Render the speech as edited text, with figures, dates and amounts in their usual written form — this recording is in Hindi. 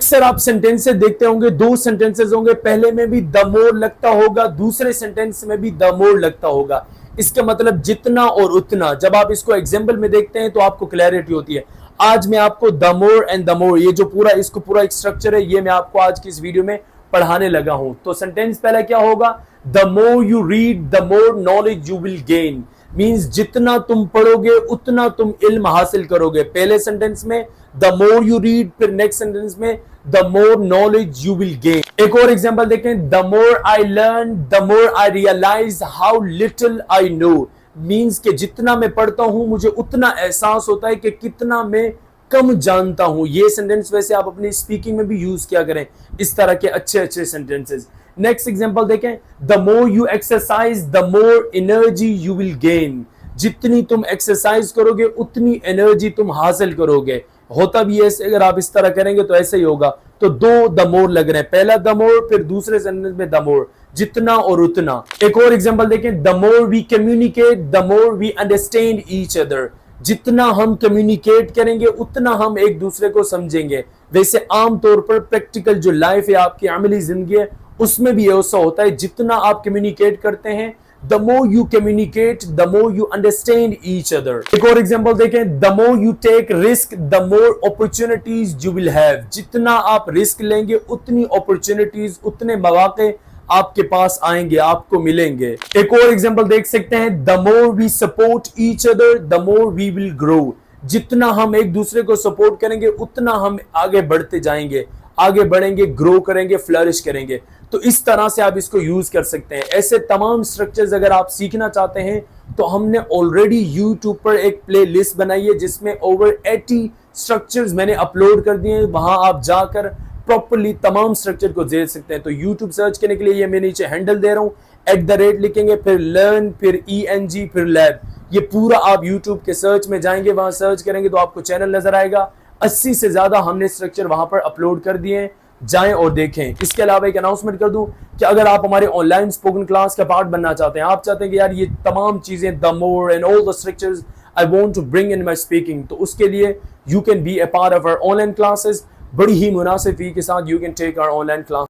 अक्सर आप सेंटेंसेस देखते होंगे, दो सेंटेंसेस होंगे, पहले में भी द मोर लगता होगा, दूसरे सेंटेंस में भी द मोर लगता होगा। इसका मतलब जितना और उतना। जब आप इसको एग्जाम्पल में देखते हैं तो आपको क्लैरिटी होती है। आज मैं आपको the more and the more, ये जो पूरा इसको पूरा एक स्ट्रक्चर है, ये मैं आपको आज की इस वीडियो में पढ़ाने लगा हूं। तो सेंटेंस पहला क्या होगा? The more you read the more knowledge you will gain. Means जितना तुम पढ़ोगे उतना तुम इल्म हासिल करोगे। पहले सेंटेंस में द मोर यू रीड, फिर नेक्स्ट सेंटेंस में the more knowledge you will gain. एक और एग्जांपल देखें, the more I learn the more I realize how little I know. Means के जितना मैं पढ़ता हूं मुझे उतना एहसास होता है कि कितना मैं कम जानता हूं। ये सेंटेंस वैसे आप अपनी स्पीकिंग में भी यूज किया करें, इस तरह के अच्छे अच्छे सेंटेंसेस। नेक्स्ट एग्जांपल देखें, the more you exercise the more energy you will gain. जितनी तुम एक्सरसाइज करोगे उतनी एनर्जी तुम हासिल करोगे। होता भी ऐसे, अगर आप इस तरह करेंगे तो ऐसे ही होगा। तो दो द मोर लग रहे हैं, पहला द मोर, फिर दूसरे सेंटेंस में द मोर, जितना और उतना। एक और एग्जांपल देखें, the more we communicate the more we understand each other. जितना हम कम्युनिकेट करेंगे उतना हम एक दूसरे को समझेंगे। वैसे आमतौर पर प्रैक्टिकल जो लाइफ है, आपकी अमली जिंदगी है, उसमें भी ऐसा होता है। जितना आप कम्युनिकेट करते हैं, the more you communicate the more you understand each other. एक और एग्जांपल देखें, the more you take risk the more opportunities you will have. जितना आप रिस्क लेंगे उतनी अपॉर्चुनिटीज, उतने मौके आपके पास आएंगे, आपको मिलेंगे। एक और एग्जांपल देख सकते हैं, the more we support each other the more we will grow. जितना हम एक दूसरे को सपोर्ट करेंगे उतना हम आगे बढ़ते जाएंगे, आगे बढ़ेंगे, ग्रो करेंगे, फ्लरिश करेंगे। तो इस तरह से आप इसको यूज कर सकते हैं। ऐसे तमाम स्ट्रक्चर्स अगर आप सीखना चाहते हैं तो हमने ऑलरेडी यूट्यूब पर एक प्ले लिस्ट बनाई है जिसमें ओवर 80 स्ट्रक्चर्स मैंने अपलोड कर दिए हैं। वहां आप जाकर प्रॉपर्ली तमाम स्ट्रक्चर को देख सकते हैं। तो यूट्यूब सर्च करने के लिए ये मैं नीचे हैंडल दे रहा हूं, @ लिखेंगे, फिर लर्न, फिर ENG, फिर लैब। ये पूरा आप यूट्यूब के सर्च में जाएंगे, वहां सर्च करेंगे तो आपको चैनल नजर आएगा। 80 से ज्यादा हमने स्ट्रक्चर वहां पर अपलोड कर दिए हैं, जाएं और देखें। इसके अलावा एक अनाउंसमेंट कर दूं कि अगर आप हमारे ऑनलाइन स्पोकन क्लास का पार्ट बनना चाहते हैं, आप चाहते हैं कि यार ये तमाम चीजें the more and all the structures I want to bring in my speaking, तो उसके लिए you can be a part of our online classes. बड़ी ही मुनासिब फी के साथ you can take our online class.